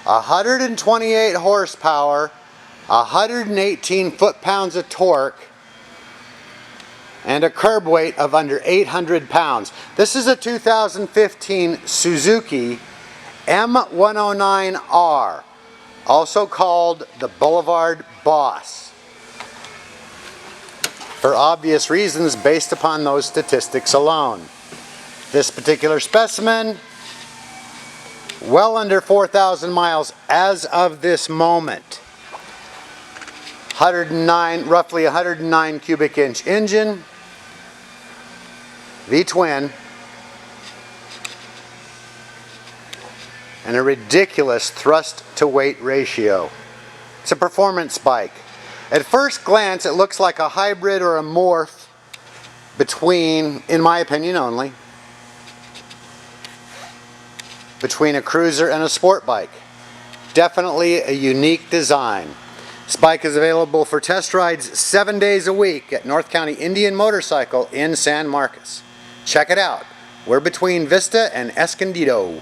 128 horsepower, 118 foot-pounds of torque, and a curb weight of under 800 pounds. This is a 2015 Suzuki M109R, also called the Boulevard B.O.S.S, for obvious reasons based upon those statistics alone. This particular specimen, well under 4,000 miles as of this moment. Roughly 109 cubic inch engine, V-twin, and a ridiculous thrust to weight ratio. It's a performance bike. At first glance it looks like a hybrid or a morph between, in my opinion only, between a cruiser and a sport bike. Definitely a unique design. This bike is available for test rides 7 days a week at North County Indian Motorcycle in San Marcos. Check it out. We're between Vista and Escondido.